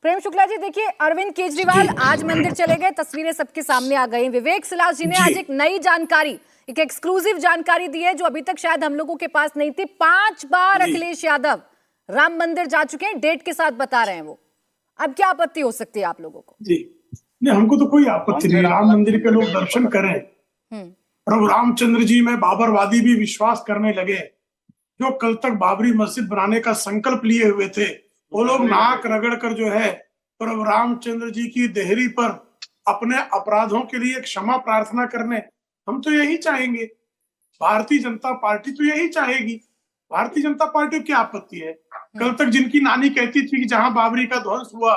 प्रेम शुक्ला जी, देखिए अरविंद केजरीवाल आज मंदिर चले गए, तस्वीरें सबके सामने आ गई। विवेक सिलास जी ने आज एक नई जानकारी, एक एक्सक्लूसिव जानकारी दी है जो अभी तक शायद हम लोगों के पास नहीं थी। 5 बार अखिलेश यादव राम मंदिर जा चुके हैं, डेट के साथ बता रहे हैं वो। अब क्या आपत्ति हो सकती है आप लोगों को? जी नहीं, हमको तो कोई आपत्ति नहीं। राम मंदिर के लोग दर्शन करें। प्रभु रामचंद्र जी में बाबरवादी भी विश्वास करने लगे। जो कल तक बाबरी मस्जिद बनाने का संकल्प लिए हुए थे, वो लोग नाक रगड़ कर जो है प्रभु रामचंद्र जी की देहरी पर अपने अपराधों के लिए क्षमा प्रार्थना करने, हम तो यही चाहेंगे। भारतीय जनता पार्टी तो यही चाहेगी। भारतीय जनता पार्टी को क्या आपत्ति है? कल तक जिनकी नानी कहती थी कि जहां बाबरी का ध्वंस हुआ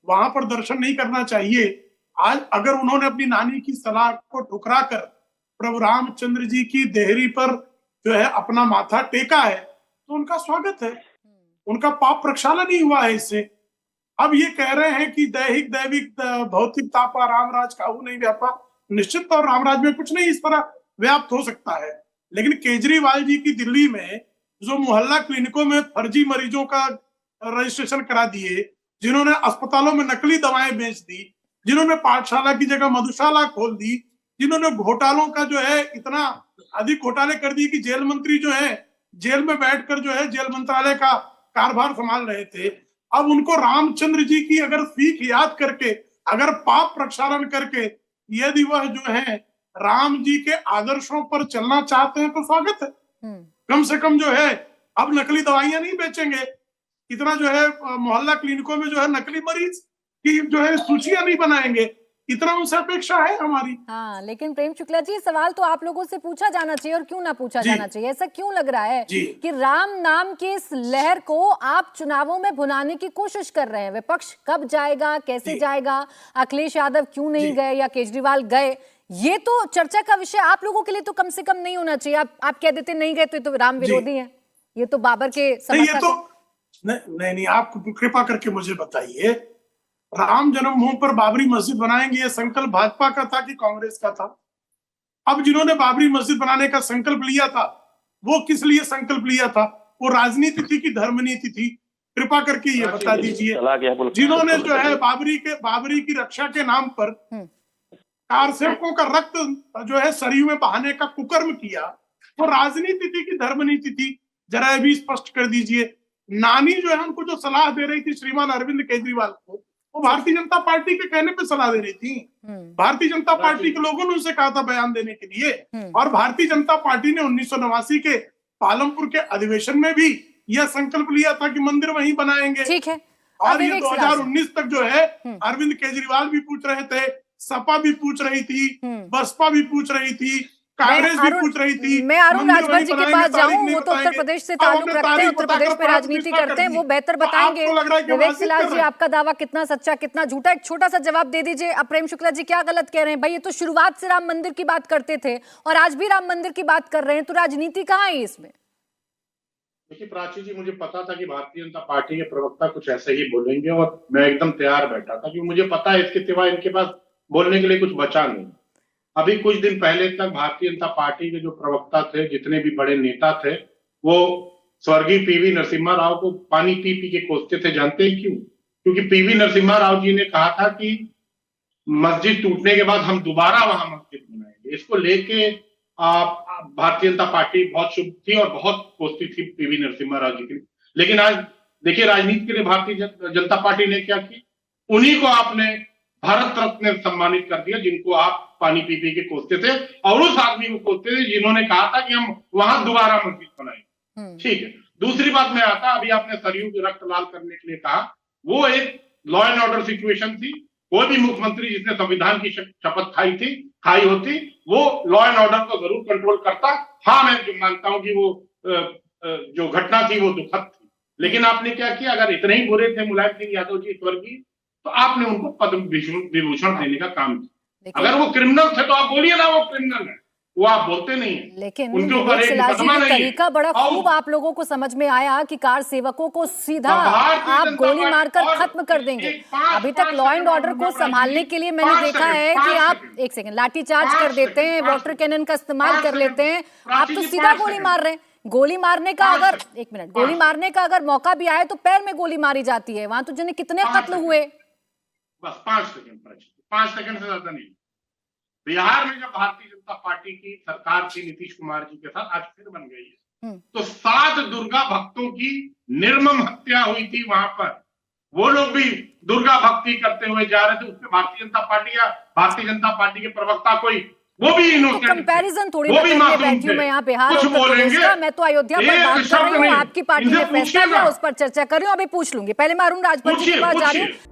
वहां पर दर्शन नहीं करना चाहिए, आज अगर उन्होंने अपनी नानी की सलाह को ठुकरा कर प्रभु रामचंद्र जी की देहरी पर जो है अपना माथा टेका है, तो उनका स्वागत है। उनका पाप प्रक्षालन नहीं हुआ है इससे। अब ये कह रहे हैं कि दैहिक दैविक भौतिक तापा रामराज काहू नहीं व्यापा। निश्चित तौर रामराज में कुछ नहीं इस तरह व्याप्त हो सकता है, लेकिन केजरीवाल जी की दिल्ली में जो मोहल्ला क्लिनिकों में फर्जी मरीजों का रजिस्ट्रेशन करा दिए, जिन्होंने अस्पतालों में नकली दवाएं बेच दी, जिन्होंने पाठशाला की जगह मधुशाला खोल दी, जिन्होंने घोटालों का जो है इतना अधिक घोटाले कर दिए कि जेल मंत्री जो है जेल में बैठकर जो है जेल मंत्रालय का कारभार संभाल रहे थे। अब उनको रामचंद्र जी की अगर सीख याद करके, अगर पाप प्रक्षालन करके यदि वह जो है राम जी के आदर्शों पर चलना चाहते हैं तो स्वागत है। कम से कम जो है अब नकली दवाइयां नहीं बेचेंगे। इतना जो है मोहल्ला क्लिनिकों में जो है नकली मरीज की जो है सूचियां नहीं बनाएंगे। इतना उनसे अपेक्षा है हमारी। हाँ, लेकिन प्रेम शुक्ला जी, सवाल तो आप लोगों से पूछा जाना चाहिए, और क्यों ना पूछा जाना चाहिए। ऐसा क्यों लग रहा है कि राम नाम की इस लहर को आप चुनावों में भुनाने की कोशिश कर रहे हैं? विपक्ष कब जाएगा, कैसे जाएगा, अखिलेश यादव क्यों नहीं गए या केजरीवाल गए, ये तो चर्चा का विषय आप लोगों के लिए तो कम से कम नहीं होना चाहिए। आप कह देते नहीं गए तो राम विरोधी है, ये तो बाबर के समर्थक नहीं, आप कृपा करके मुझे बताइए, राम जन्मभूमि पर बाबरी मस्जिद बनाएंगे ये संकल्प भाजपा का था कि कांग्रेस का था? अब जिन्होंने बाबरी मस्जिद बनाने का संकल्प लिया था वो किस लिए संकल्प लिया था? वो राजनीति थी कि धर्मनीति थी? कृपा करके ये बता दीजिए। जिन्होंने जो है बाबरी की रक्षा के नाम पर कार सेवकों का रक्त जो है सरयू में बहाने का कुकर्म किया, वो राजनीति थी कि धर्मनीति थी? जरा ये भी स्पष्ट कर दीजिए। नानी जो है उनको जो सलाह दे रही थी श्रीमान अरविंद केजरीवाल को, वो भारतीय जनता पार्टी के कहने पे सलाह दे रही थी। भारतीय जनता पार्टी के लोगों ने उनसे कहा था बयान देने के लिए, और भारतीय जनता पार्टी ने 1989 के पालमपुर के अधिवेशन में भी यह संकल्प लिया था कि मंदिर वहीं बनाएंगे। ठीक है। और ये 2019 तक जो है अरविंद केजरीवाल भी पूछ रहे थे, सपा भी पूछ रही थी, बसपा भी पूछ रही थी, कांग्रेस भी पूछ रही थी। मैं अरुण राजभर जी के पास जाऊं, वो तो उत्तर प्रदेश से ताल्लुक रखते हैं, उत्तर प्रदेश में राजनीति करते हैं, वो बेहतर बताएंगे। विवेक सिलास जी, आपका दावा कितना सच्चा कितना झूठा, एक छोटा सा जवाब दे दीजिए। अब प्रेम शुक्ला जी क्या गलत कह रहे हैं? भाई ये तो शुरुआत से राम मंदिर की बात करते थे और आज भी राम मंदिर की बात कर रहे हैं, तो राजनीति कहाँ है इसमें? देखिए प्राची जी, मुझे पता था कि भारतीय जनता पार्टी के प्रवक्ता कुछ ऐसे ही बोलेंगे और मैं एकदम तैयार बैठा था, क्योंकि मुझे पता है इसके सिवा इनके पास बोलने के लिए कुछ बचा नहीं। अभी कुछ दिन पहले तक भारतीय जनता पार्टी के जो प्रवक्ता थे, जितने भी बड़े नेता थे, वो स्वर्गीय पीवी नरसिम्हा राव को पानी पी पी के कोसते थे। जानते हैं क्यों? क्योंकि पीवी नरसिम्हा राव जी ने कहा था कि मस्जिद टूटने के बाद हम दोबारा वहां मस्जिद बनाएंगे। इसको लेके भारतीय जनता पार्टी बहुत शुभ थी और बहुत कोसती थी पीवी नरसिम्हा राव जी की। लेकिन आज देखिए राजनीति के लिए भारतीय जनता पार्टी ने क्या की, उन्हीं को आपने भारत रत्न सम्मानित कर दिया, जिनको आप पानी पी पी के कोसते थे, और उस आदमी को कोसते थे जिन्होंने कहा था कि हम वहां दोबारा मस्जिद बनाएंगे। ठीक है। दूसरी बात में आता, अभी आपने सरयू के रक्त लाल करने के लिए कहा, वो एक लॉ एंड ऑर्डर सिचुएशन थी। कोई भी मुख्यमंत्री जिसने संविधान की शपथ खाई होती, वो लॉ एंड ऑर्डर को जरूर कंट्रोल करता। हाँ, मैं जो मानता हूं कि वो जो घटना थी वो दुखद थी, लेकिन आपने क्या किया? अगर इतने ही बुरे थे मुलायम सिंह यादव जी स्वर्गीय, तो आपने उनको पद्म विभूषण देने का काम किया। अगर वो क्रिमिनल थे तो आप बोलिए ना वो क्रिमिनल है, वो आप बोलते नहीं है। लेकिन विवेक सिलास जी का तरीका बड़ा खूब आप लोगों को समझ में आया कि कार सेवकों को सीधा आप गोली मारकर खत्म कर देंगे। अभी तक लॉ एंड ऑर्डर को संभालने के लिए मैंने देखा है कि आप एक सेकंड लाठीचार्ज कर देते हैं, वाटर कैनन का इस्तेमाल कर लेते हैं, आप तो सीधा गोली मार रहे हैं। गोली मारने का अगर एक मिनट, गोली मारने का अगर मौका भी आए तो पैर में गोली मारी जाती है। वहां तो जिन्हें कितने कत्ल हुए। बस 5 सेकंड, 5 सेकंड से ज्यादा नहीं। बिहार में जब भारतीय जनता पार्टी की सरकार थी नीतीश कुमार जी के साथ, आज फिर बन गई है, तो 7 दुर्गा भक्तों की निर्मम हत्या हुई थी वहां पर। वो लोग भी दुर्गा भक्ति करते हुए जा रहे थे, उसमें भारतीय जनता पार्टी या भारतीय जनता पार्टी के प्रवक्ता कोई, वो भी इनोसेंट, कंपैरिजन थोड़ी वो भी मासूम बैठी हूं थे। मैं यहाँ बिहार कुछ और उत्तर प्रदेश बोलेंगे, का। मैं तो अयोध्या पर एक बात कर शब्द रही हूँ, नहीं। आपकी पार्टी इनसे ने फैसला पूछिए किया, ना। उस पर चर्चा कर रही हूँ, अभी पूछ लूंगी। पहले मैं अरुण राजभर जी के पास जा रही हूँ।